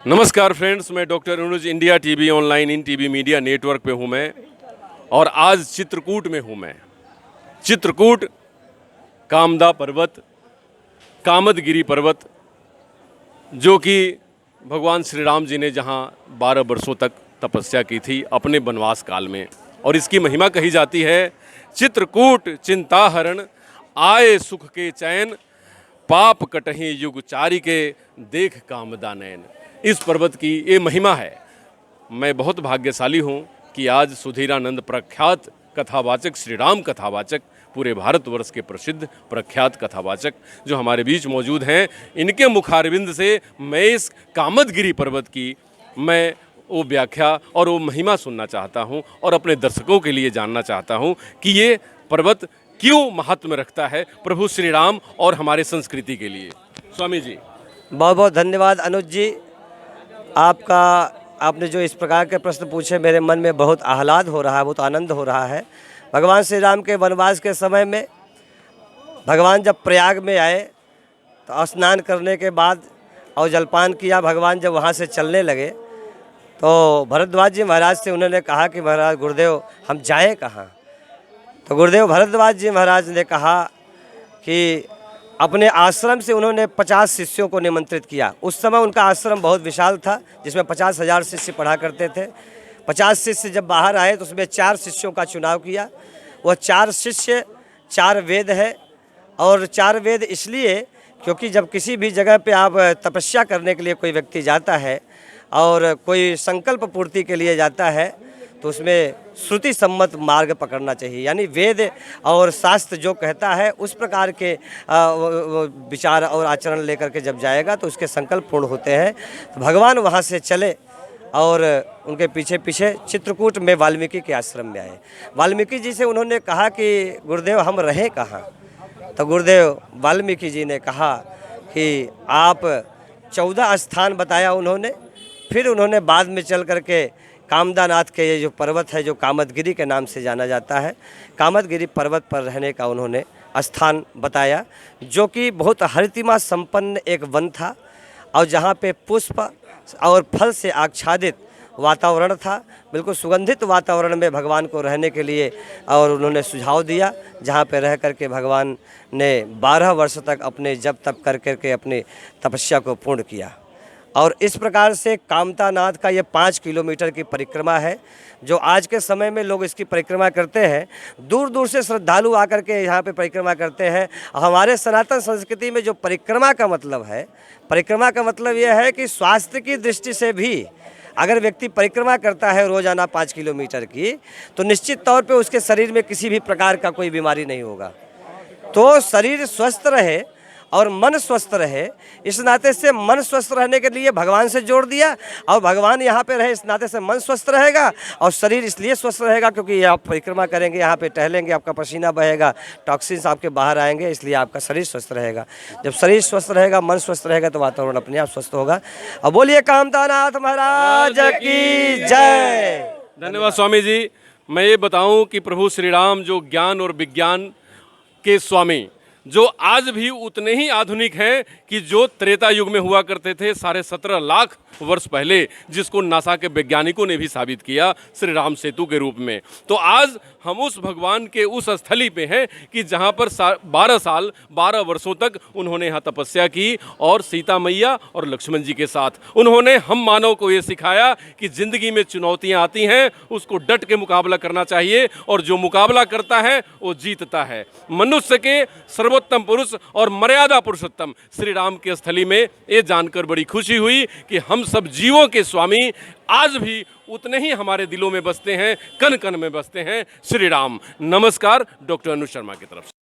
नमस्कार फ्रेंड्स, मैं doctor Anuj India TV online in TV media network पे हूँ मैं। और आज चित्रकूट में हूँ मैं। चित्रकूट कामदा पर्वत, कामदगिरी पर्वत, जो कि भगवान श्री राम जी ने जहाँ 12 वर्षों तक तपस्या की थी अपने वनवास काल में। और इसकी महिमा कही जाती है, चित्रकूट चिंता हरण आए सुख के चैन, पाप कटहीं युग चारि के देख कामदा नैन। इस पर्वत की ये महिमा है। मैं बहुत भाग्यशाली हूँ कि आज सुधीरानंद प्रख्यात कथावाचक, श्री राम कथावाचक, पूरे भारतवर्ष के प्रसिद्ध प्रख्यात कथावाचक जो हमारे बीच मौजूद हैं, इनके मुखारविंद से मैं इस कामदगिरी पर्वत की मैं वो व्याख्या और वो महिमा सुनना चाहता हूँ और अपने दर्शकों के लिए जानना चाहता हूँ कि ये पर्वत क्यों महत्व रखता है प्रभु श्री राम और हमारे संस्कृति के लिए। स्वामी जी, बहुत बहुत धन्यवाद अनुज जी। आपने जो इस प्रकार के प्रश्न पूछे, मेरे मन में बहुत आह्लाद हो रहा है, बहुत आनंद हो रहा है। भगवान श्री राम के वनवास के समय में भगवान जब प्रयाग में आए तो स्नान करने के बाद और जलपान किया, भगवान जब वहाँ से चलने लगे तो भरद्वाज जी महाराज से उन्होंने कहा कि महाराज गुरुदेव हम जाएं कहाँ। तो गुरुदेव भरद्वाज जी महाराज ने कहा कि अपने आश्रम से उन्होंने 50 शिष्यों को निमंत्रित किया। उस समय उनका आश्रम बहुत विशाल था, जिसमें 50,000 शिष्य पढ़ा करते थे। 50 शिष्य जब बाहर आए तो उसमें 4 शिष्यों का चुनाव किया। वह 4 शिष्य 4 वेद है। और 4 वेद इसलिए क्योंकि जब किसी भी जगह पे आप तपस्या करने के लिए कोई व्यक्ति जाता है और कोई संकल्प पूर्ति के लिए जाता है तो उसमें श्रुति सम्मत मार्ग पकड़ना चाहिए। यानी वेद और शास्त्र जो कहता है उस प्रकार के विचार और आचरण लेकर के जब जाएगा तो उसके संकल्प पूर्ण होते हैं। तो भगवान वहाँ से चले और उनके पीछे पीछे चित्रकूट में वाल्मीकि के आश्रम में आए। वाल्मीकि जी से उन्होंने कहा कि गुरुदेव हम रहें कहाँ। तो गुरुदेव वाल्मीकि जी ने कहा कि आप 14 स्थान बताया उन्होंने। फिर उन्होंने बाद में चल करके कामदानाथ के ये जो पर्वत है, जो कामदगिरी के नाम से जाना जाता है, कामदगिरी पर्वत पर रहने का उन्होंने स्थान बताया, जो कि बहुत हरितिमा संपन्न एक वन था और जहाँ पे पुष्प और फल से आच्छादित वातावरण था। बिल्कुल सुगंधित वातावरण में भगवान को रहने के लिए और उन्होंने सुझाव दिया, जहाँ पे रह करके भगवान ने 12 वर्ष तक अपने जप तप कर करके अपनी तपस्या को पूर्ण किया। और इस प्रकार से कामतानाथ का ये 5 किलोमीटर की परिक्रमा है, जो आज के समय में लोग इसकी परिक्रमा करते हैं। दूर दूर से श्रद्धालु आकर के यहाँ पे परिक्रमा करते हैं। हमारे सनातन संस्कृति में जो परिक्रमा का मतलब है, परिक्रमा का मतलब यह है कि स्वास्थ्य की दृष्टि से भी अगर व्यक्ति परिक्रमा करता है रोजाना 5 किलोमीटर की, तो निश्चित तौर पे उसके शरीर में किसी भी प्रकार का कोई बीमारी नहीं होगा। तो शरीर स्वस्थ रहे और मन स्वस्थ रहे, इस नाते से मन स्वस्थ रहने के लिए भगवान से जोड़ दिया। और भगवान यहाँ पे रहे, इस नाते से मन स्वस्थ रहेगा और शरीर इसलिए स्वस्थ रहेगा क्योंकि आप परिक्रमा करेंगे, यहाँ पे टहलेंगे, आपका पसीना बहेगा, टॉक्सिन्स आपके बाहर आएंगे, इसलिए आपका शरीर स्वस्थ रहेगा। जब शरीर स्वस्थ रहेगा, मन स्वस्थ रहेगा तो वातावरण अपने आप स्वस्थ होगा। अब बोलिए कामतानाथ महाराज की जय। धन्यवाद स्वामी जी। मैं ये बताऊं कि प्रभु श्री राम जो ज्ञान और विज्ञान के स्वामी, जो आज भी उतने ही आधुनिक हैं कि जो त्रेता युग में हुआ करते थे 17.5 लाख वर्ष पहले, जिसको नासा के वैज्ञानिकों ने भी साबित किया श्री राम सेतु के रूप में। तो आज हम उस भगवान के उस स्थली पे हैं कि जहाँ पर 12 वर्षों तक उन्होंने यहाँ तपस्या की और सीता मैया और लक्ष्मण जी के साथ उन्होंने हम मानव को ये सिखाया कि जिंदगी में चुनौतियाँ आती हैं, उसको डट के मुकाबला करना चाहिए और जो मुकाबला करता है वो जीतता है। मनुष्य के सर्वोत्तम पुरुष और मर्यादा पुरुषोत्तम श्री राम के स्थली में ये जानकर बड़ी खुशी हुई कि हम सब जीवों के स्वामी आज भी उतने ही हमारे दिलों में बसते हैं, कण कण में बसते हैं श्री राम। नमस्कार, डॉक्टर अनुज शर्मा की तरफ से।